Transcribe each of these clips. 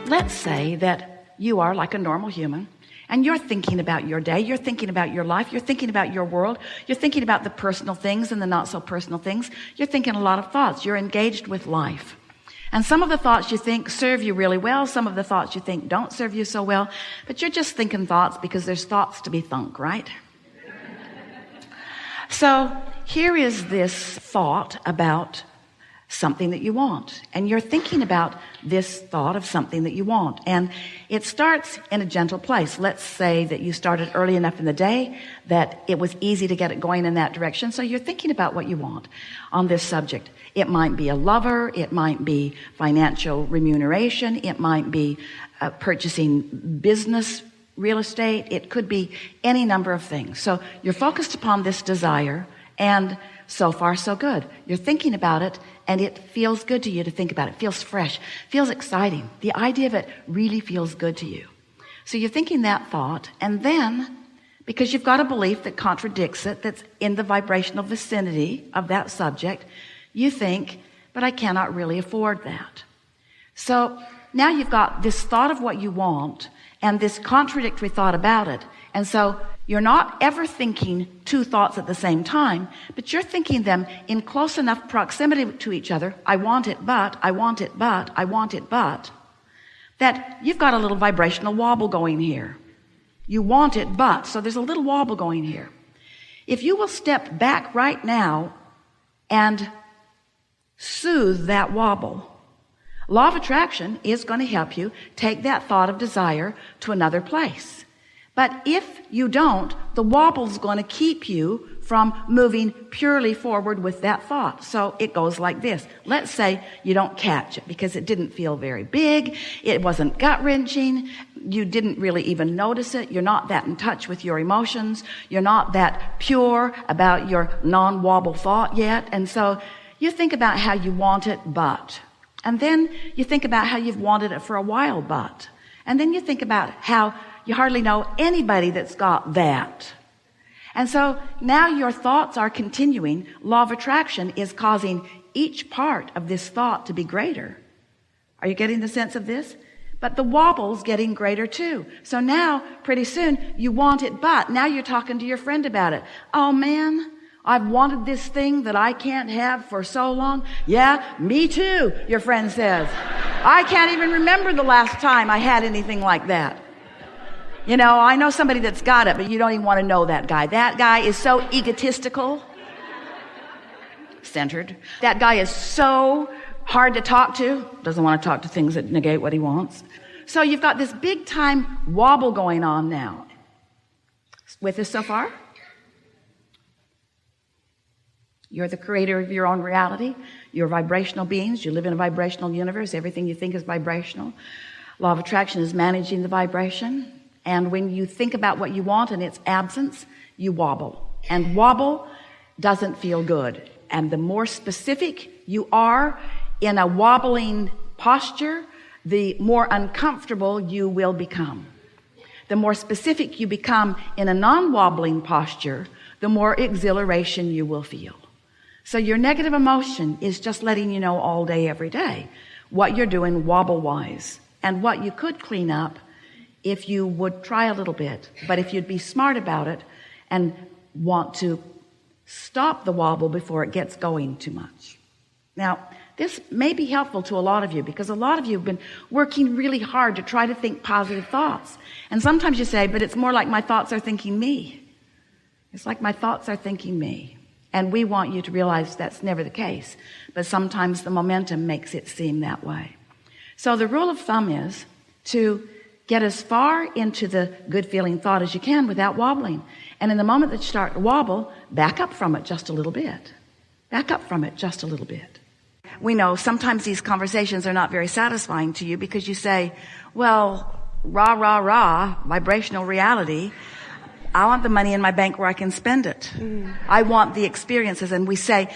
Let's say that you are like a normal human and you're thinking about your day, you're thinking about your life, you're thinking about your world, you're thinking about the personal things and the not so personal things. You're thinking a lot of thoughts. You're engaged with life. And some of the thoughts you think serve you really well. Some of the thoughts you think don't serve you so well. But you're just thinking thoughts because there's thoughts to be thunk, right? So here is this thought about something that you want. And you're thinking about this thought of something that you want. And it starts in a gentle place. Let's say that you started early enough in the day that it was easy to get it going in that direction. So you're thinking about what you want on this subject. It might be a lover. It might be financial remuneration. It might be purchasing business real estate. It could be any number of things. So you're focused upon this desire, and so far so good. You're thinking about it, and it feels good to you to think about it. It feels fresh, feels exciting. The idea of it really feels good to you. So you're thinking that thought, and then because you've got a belief that contradicts it, that's in the vibrational vicinity of that subject, you think, but I cannot really afford that. So now you've got this thought of what you want and this contradictory thought about it. And so you're not ever thinking two thoughts at the same time, but you're thinking them in close enough proximity to each other. I want it, but, I want it, but, I want it, but, that you've got a little vibrational wobble going here. You want it, but, so there's a little wobble going here. If you will step back right now and soothe that wobble, law of attraction is going to help you take that thought of desire to another place. But if you don't, the wobble's going to keep you from moving purely forward with that thought. So it goes like this. Let's say you don't catch it because it didn't feel very big. It wasn't gut-wrenching. You didn't really even notice it. You're not that in touch with your emotions. You're not that pure about your non-wobble thought yet. And so you think about how you want it, but. And then you think about how you've wanted it for a while, but. And then you think about how you hardly know anybody that's got that. And so now your thoughts are continuing. Law of attraction is causing each part of this thought to be greater. Are you getting the sense of this? But the wobble's getting greater too. So now, pretty soon, you want it, but now you're talking to your friend about it. Oh man, I've wanted this thing that I can't have for so long. Yeah, me too, your friend says. I can't even remember the last time I had anything like that. You know, I know somebody that's got it, but you don't even want to know that guy. That guy is so egotistical, centered. That guy is so hard to talk to. Doesn't want to talk to things that negate what he wants. So you've got this big time wobble going on now. With us so far? You're the creator of your own reality. You're vibrational beings. You live in a vibrational universe. Everything you think is vibrational. Law of attraction is managing the vibration. And when you think about what you want in its absence, you wobble. And wobble doesn't feel good. And the more specific you are in a wobbling posture, the more uncomfortable you will become. The more specific you become in a non-wobbling posture, the more exhilaration you will feel. So your negative emotion is just letting you know all day, every day, what you're doing wobble-wise and what you could clean up if you would try a little bit. But if you'd be smart about it and want to stop the wobble before it gets going too much. Now, this may be helpful to a lot of you because a lot of you have been working really hard to try to think positive thoughts. And sometimes you say, but it's more like my thoughts are thinking me. It's like my thoughts are thinking me. And we want you to realize that's never the case. But sometimes the momentum makes it seem that way. So the rule of thumb is to get as far into the good feeling thought as you can without wobbling. And in the moment that you start to wobble, back up from it just a little bit. Back up from it just a little bit. We know sometimes these conversations are not very satisfying to you because you say, well, rah, rah, rah, vibrational reality. I want the money in my bank where I can spend it. I want the experiences. And we say,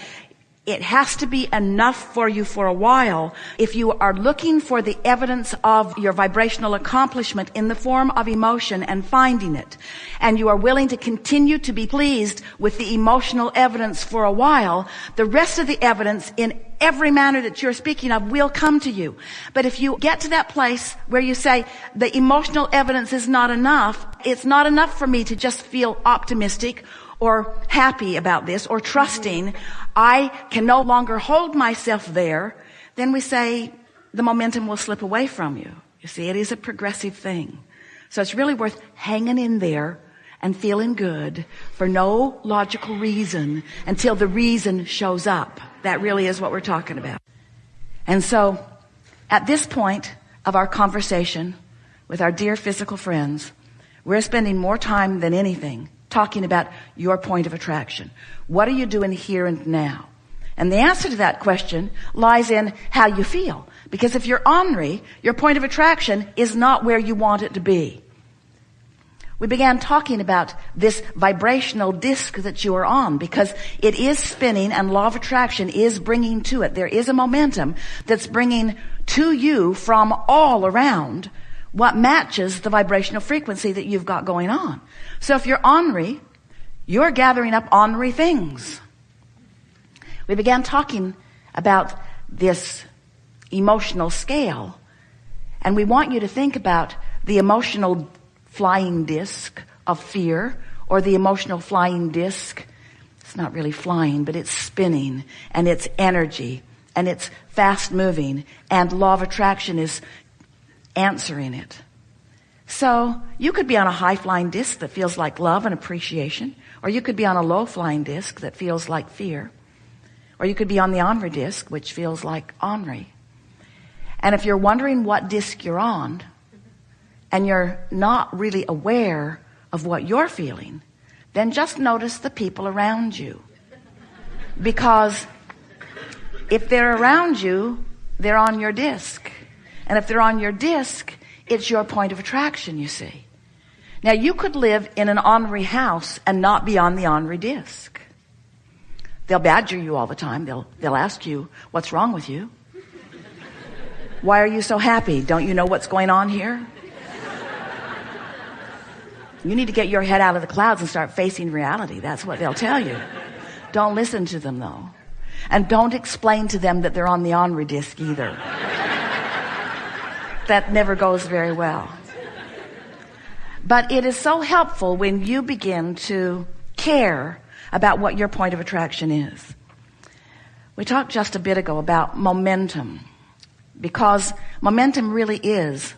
It has to be enough for you for a while. If you are looking for the evidence of your vibrational accomplishment in the form of emotion and finding it, and you are willing to continue to be pleased with the emotional evidence for a while, the rest of the evidence in every manner that you're speaking of will come to you. But if you get to that place where you say, the emotional evidence is not enough, it's not enough for me to just feel optimistic or happy about this or trusting, I can no longer hold myself there, then we say the momentum will slip away from you. You see, it is a progressive thing. So it's really worth hanging in there and feeling good for no logical reason until the reason shows up. That really is what we're talking about. And so at this point of our conversation with our dear physical friends, we're spending more time than anything talking about your point of attraction. What are you doing here and now? And the answer to that question lies in how you feel. Because if you're ornery, your point of attraction is not where you want it to be. We began talking about this vibrational disc that you are on because it is spinning and law of attraction is bringing to it. There is a momentum that's bringing to you from all around what matches the vibrational frequency that you've got going on. So if you're ornery, you're gathering up ornery things. We began talking about this emotional scale, and we want you to think about the emotional flying disc of fear, or the emotional flying disc. It's not really flying, but it's spinning, and it's energy, and it's fast moving, and law of attraction is answering it. So you could be on a high flying disc that feels like love and appreciation, or you could be on a low flying disc that feels like fear, or you could be on the ornery disc, which feels like ornery. And if you're wondering what disc you're on, and you're not really aware of what you're feeling, then just notice the people around you. Because if they're around you, they're on your disc. And if they're on your disc, it's your point of attraction, you see. Now, you could live in an ornery house and not be on the ornery disc. They'll badger you all the time. They'll ask you, what's wrong with you? Why are you so happy? Don't you know what's going on here? You need to get your head out of the clouds and start facing reality. That's what they'll tell you. Don't listen to them, though. And don't explain to them that they're on the ornery disc either. That never goes very well. But it is so helpful when you begin to care about what your point of attraction is. We talked just a bit ago about momentum, because momentum really is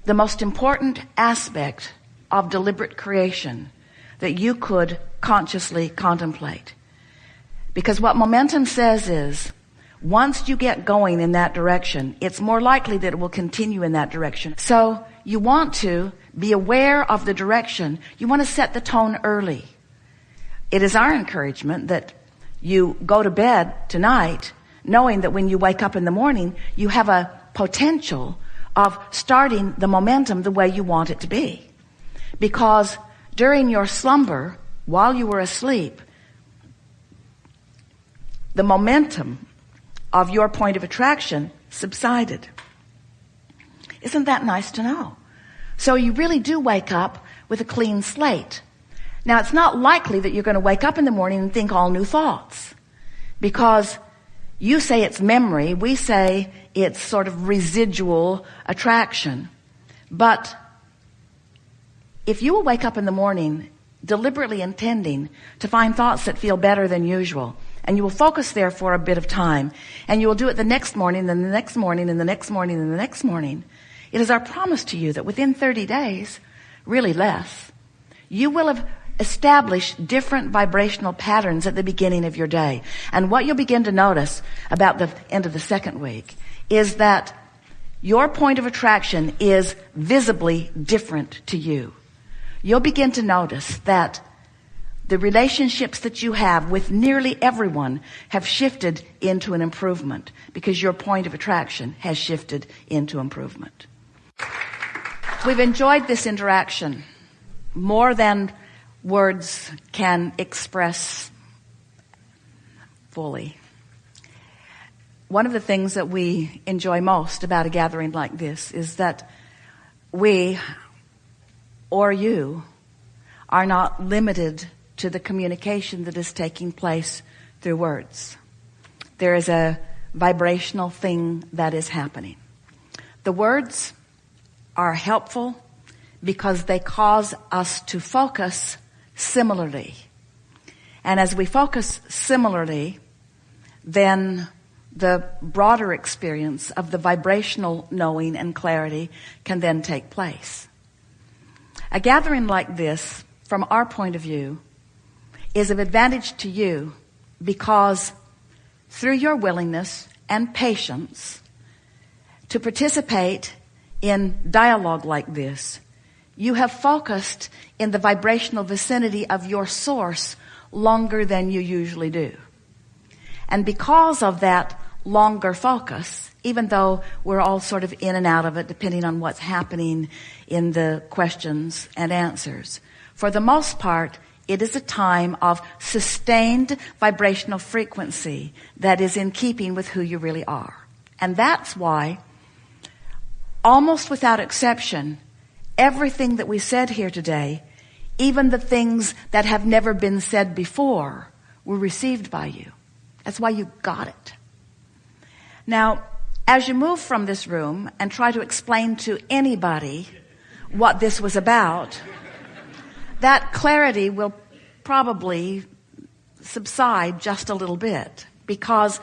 the most important aspect of deliberate creation that you could consciously contemplate. Because what momentum says is, once you get going in that direction, it's more likely that it will continue in that direction. So you want to be aware of the direction. You want to set the tone early. It is our encouragement that you go to bed tonight knowing that when you wake up in the morning, you have a potential of starting the momentum the way you want it to be. Because during your slumber, while you were asleep, the momentum of your point of attraction subsided. Isn't that nice to know? So you really do wake up with a clean slate. Now, it's not likely that you're going to wake up in the morning and think all new thoughts, because you say it's memory, we say it's sort of residual attraction. But if you will wake up in the morning deliberately intending to find thoughts that feel better than usual, and you will focus there for a bit of time, and you will do it the next morning, then the next morning, and the next morning, and the next morning, it is our promise to you that within 30 days, really less, you will have established different vibrational patterns at the beginning of your day. And what you'll begin to notice about the end of the second week is that your point of attraction is visibly different to you. You'll begin to notice that the relationships that you have with nearly everyone have shifted into an improvement, because your point of attraction has shifted into improvement. We've enjoyed this interaction more than words can express fully. One of the things that we enjoy most about a gathering like this is that we, or you, are not limited to the communication that is taking place through words. There is a vibrational thing that is happening. The words are helpful because they cause us to focus similarly. And as we focus similarly, then the broader experience of the vibrational knowing and clarity can then take place. A gathering like this, from our point of view, is of advantage to you because through your willingness and patience to participate in dialogue like this, you have focused in the vibrational vicinity of your source longer than you usually do. And because of that longer focus, even though we're all sort of in and out of it depending on what's happening in the questions and answers, for the most part, it is a time of sustained vibrational frequency that is in keeping with who you really are. And that's why, almost without exception, everything that we said here today, even the things that have never been said before, were received by you. That's why you got it. Now, as you move from this room and try to explain to anybody what this was about, that clarity will probably subside just a little bit because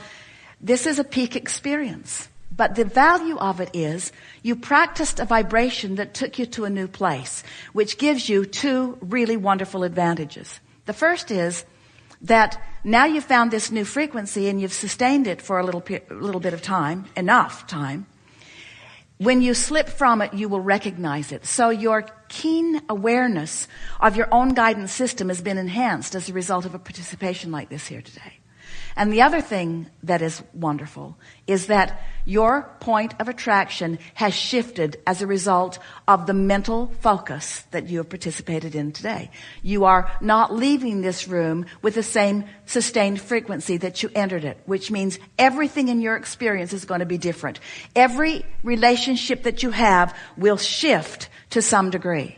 this is a peak experience. But the value of it is you practiced a vibration that took you to a new place, which gives you two really wonderful advantages. The first is that now you've found this new frequency and you've sustained it for a little bit of time, enough time. When you slip from it, you will recognize it. So your keen awareness of your own guidance system has been enhanced as a result of a participation like this here today. And the other thing that is wonderful is that your point of attraction has shifted as a result of the mental focus that you have participated in today. You are not leaving this room with the same sustained frequency that you entered it, which means everything in your experience is going to be different. Every relationship that you have will shift to some degree.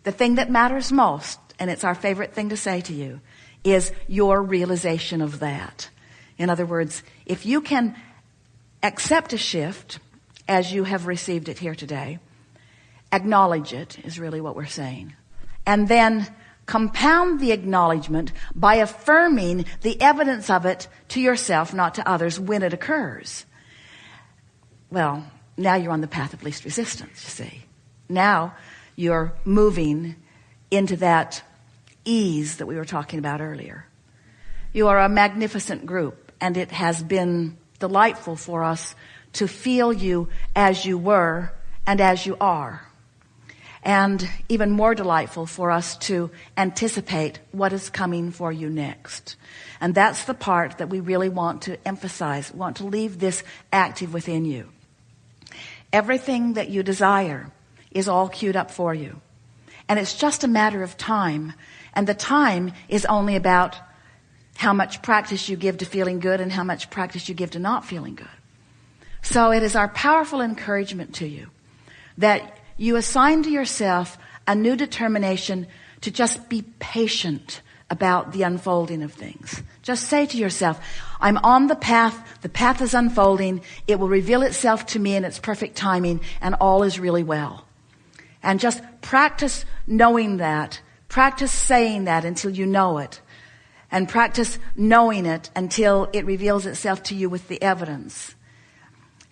The thing that matters most, and it's our favorite thing to say to you, is your realization of that. In other words, if you can accept a shift as you have received it here today, acknowledge it is really what we're saying, and then compound the acknowledgement by affirming the evidence of it to yourself, not to others, when it occurs. Well, now you're on the path of least resistance, you see. Now you're moving into that ease that we were talking about earlier. You are a magnificent group, and it has been delightful for us to feel you as you were and as you are. And even more delightful for us to anticipate what is coming for you next. And that's the part that we really want to emphasize, want to leave this active within you. Everything that you desire is all queued up for you. And it's just a matter of time. And the time is only about how much practice you give to feeling good and how much practice you give to not feeling good. So it is our powerful encouragement to you that you assign to yourself a new determination to just be patient about the unfolding of things. Just say to yourself, I'm on the path is unfolding, it will reveal itself to me in its perfect timing, and all is really well. And just practice knowing that. Practice saying that until you know it. And practice knowing it until it reveals itself to you with the evidence.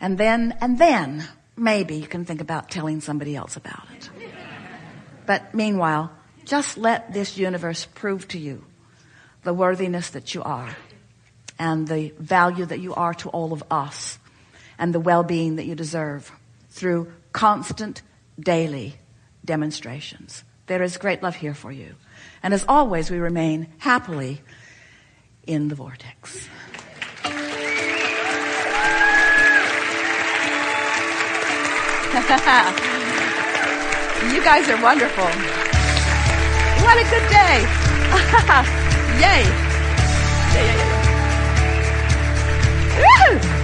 And then maybe you can think about telling somebody else about it. But meanwhile, just let this universe prove to you the worthiness that you are and the value that you are to all of us and the well-being that you deserve through constant, daily demonstrations. There is great love here for you. And as always, we remain happily in the vortex. You guys are wonderful. What a good day. Yay. Yeah. Woo!